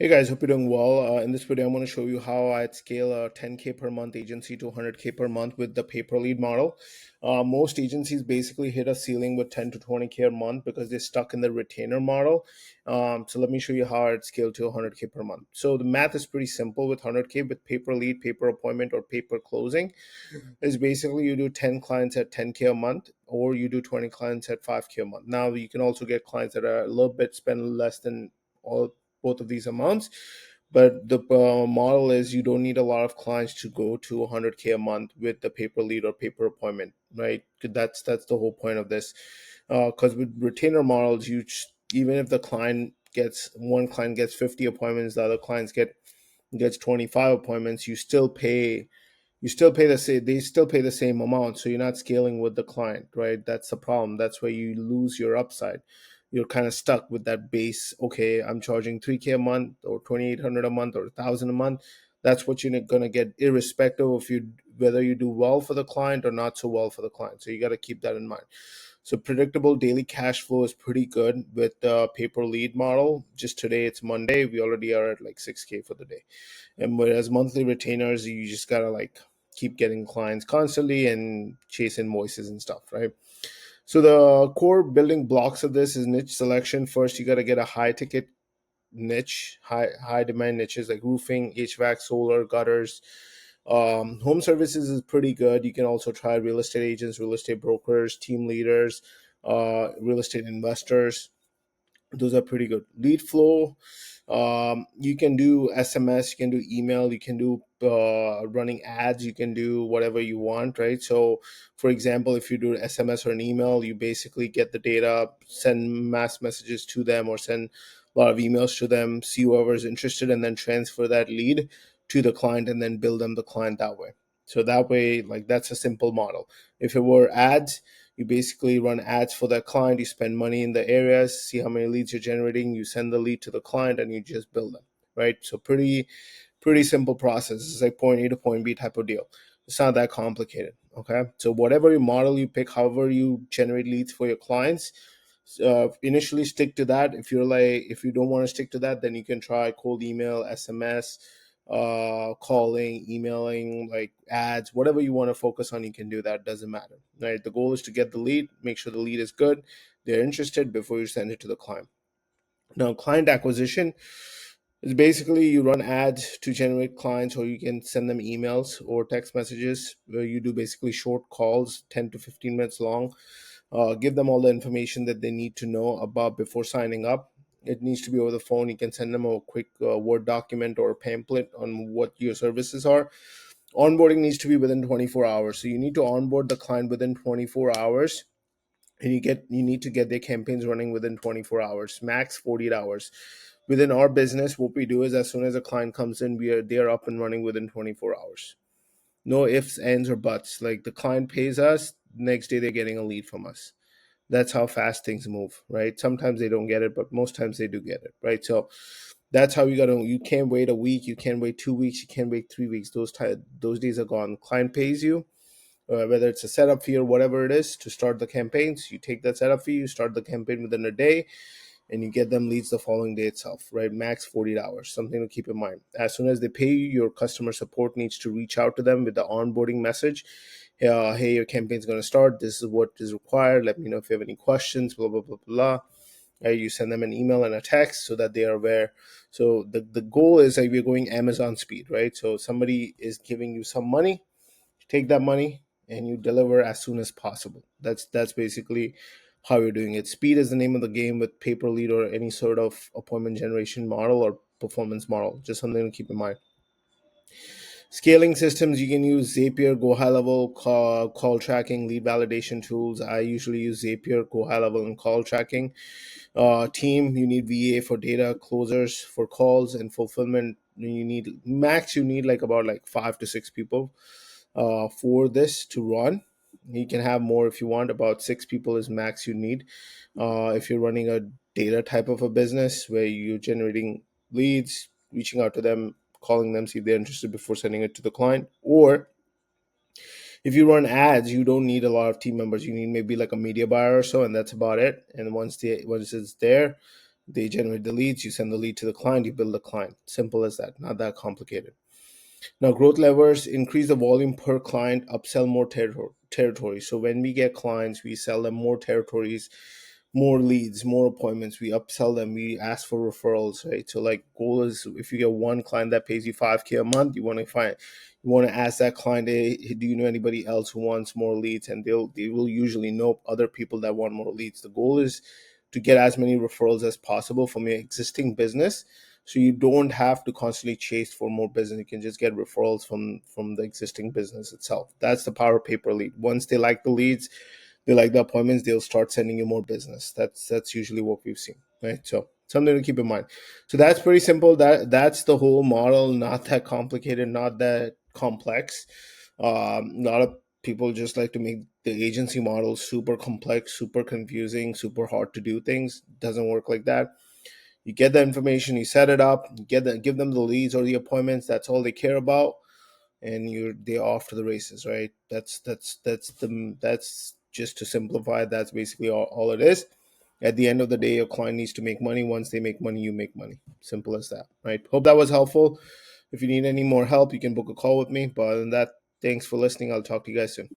Hey guys, hope you're doing well. In this video, I'm going to show you how I'd scale a 10K per month agency to 100K per month with the pay per lead model. Most agencies basically hit a ceiling with 10 to 20K a month because they're stuck in the retainer model. So let me show you how I'd scale to 100K per month. So the math is pretty simple with 100K with pay per lead, pay per appointment, or pay per closing. Is basically you do 10 clients at 10K a month, or you do 20 clients at 5K a month. Now you can also get clients that are a little bit spend less than all both of these amounts, but the model is you don't need a lot of clients to go to 100K a month with the paper lead or paper appointment, right? That's the whole point of this, because with retainer models even if the client gets one client gets 50 appointments, the other clients gets 25 appointments, you still pay the same, they still pay the same amount, so you're not scaling with the client, right? That's the problem. That's where you lose your upside. You're kind of stuck with that base. Okay, I'm charging 3K a month or 2,800 a month or 1,000 a month. That's what you're going to get, irrespective of you whether you do well for the client or not so well for the client. So you got to keep that in mind. So predictable daily cash flow is pretty good with the paper lead model. Just today, it's Monday, we already are at like 6K for the day. And whereas monthly retainers, you just gotta like keep getting clients constantly and chase invoices and stuff, right? So the core building blocks of this is niche selection. First, you got to get a high ticket niche, high demand niches like roofing, HVAC, solar, gutters. Home services is pretty good. You can also try real estate agents, real estate brokers, team leaders, real estate investors. Those are pretty good. Lead flow, you can do SMS, you can do email, you can do running ads, you can do whatever you want, right? So for example, if you do SMS or an email, you basically get the data, send mass messages to them or send a lot of emails to them, see whoever is interested, and then transfer that lead to the client and then bill them the client that way. So that way, like, that's a simple model. If it were ads, you basically run ads for that client, you spend money in the areas, see how many leads you're generating, you send the lead to the client, and you just bill them, right? So pretty simple process. It's like point A to point B type of deal. It's not that complicated. Okay, so whatever your model you pick, however you generate leads for your clients, initially stick to that. If you don't want to stick to that, then you can try cold email, SMS, calling, emailing, like ads, whatever you want to focus on, you can do that. Doesn't matter, right? The goal is to get the lead, make sure the lead is good, they're interested before you send it to the client. Now, client acquisition is basically you run ads to generate clients, or you can send them emails or text messages where you do basically short calls, 10 to 15 minutes long. Give them all the information that they need to know about before signing up. It needs to be over the phone. You can send them a quick Word document or a pamphlet on what your services are. Onboarding needs to be within 24 hours. So you need to onboard the client within 24 hours, and you need to get their campaigns running within 24 hours, max 48 hours. Within our business, what we do is as soon as a client comes in, they are up and running within 24 hours. No ifs, ands, or buts. Like, the client pays us, next day they're getting a lead from us. That's how fast things move, right? Sometimes they don't get it, but most times they do get it, right? So that's how you can't wait a week, you can't wait 2 weeks, you can't wait 3 weeks. Those days are gone. Client pays you, whether it's a setup fee or whatever it is to start the campaigns. You take that setup fee, you start the campaign within a day, and you get them leads the following day itself, right? Max 48 hours. Something to keep in mind. As soon as they pay you, your customer support needs to reach out to them with the onboarding message. Hey, your campaign's going to start. This is what is required. Let me know if you have any questions, blah, blah, blah, blah. You send them an email and a text so that they are aware. So the goal is like we're going Amazon speed, right? So somebody is giving you some money, take that money and you deliver as soon as possible. That's basically how you're doing it. Speed is the name of the game with paper lead or any sort of appointment generation model or performance model. Just something to keep in mind. Scaling systems, you can use Zapier, Go High Level, call tracking, lead validation tools. I usually use Zapier, Go High Level, and call tracking. Team, you need VA for data, closers for calls, and fulfillment. You need like about like 5 to 6 people for this to run. You can have more if you want. About 6 people is max you need. If you're running a data type of a business where you're generating leads, reaching out to them, calling them, see if they're interested before sending it to the client. Or if you run ads, you don't need a lot of team members. You need maybe like a media buyer or so, and that's about it. And once it's there, They generate the leads, you send the lead to the client, you build the client. Simple as that, not that complicated. Now, growth levers: increase the volume per client, upsell more territories. So when we get clients, we sell them more territories, more leads, more appointments. We upsell them. We ask for referrals, right? So like goal is, if you get one client that pays you 5K a month, you want to ask that client, hey, do you know anybody else who wants more leads? And they will usually know other people that want more leads. The goal is to get as many referrals as possible from your existing business, so you don't have to constantly chase for more business. You can just get referrals from the existing business itself. That's the power of pay per lead. Once they like the leads, they like the appointments, they'll start sending you more business. That's usually what we've seen, right? So something to keep in mind. So that's pretty simple. That's the whole model. Not that complicated, not that complex. A lot of people just like to make the agency model super complex, super confusing, super hard to do things. Doesn't work like that. You get the information, you set it up, you give them the leads or the appointments. That's all they care about, and they're off to the races, right? That's just to simplify. That's basically all it is. At the end of the day, your client needs to make money. Once they make money, you make money. Simple as that, right? Hope that was helpful. If you need any more help, you can book a call with me. But other than that, thanks for listening. I'll talk to you guys soon.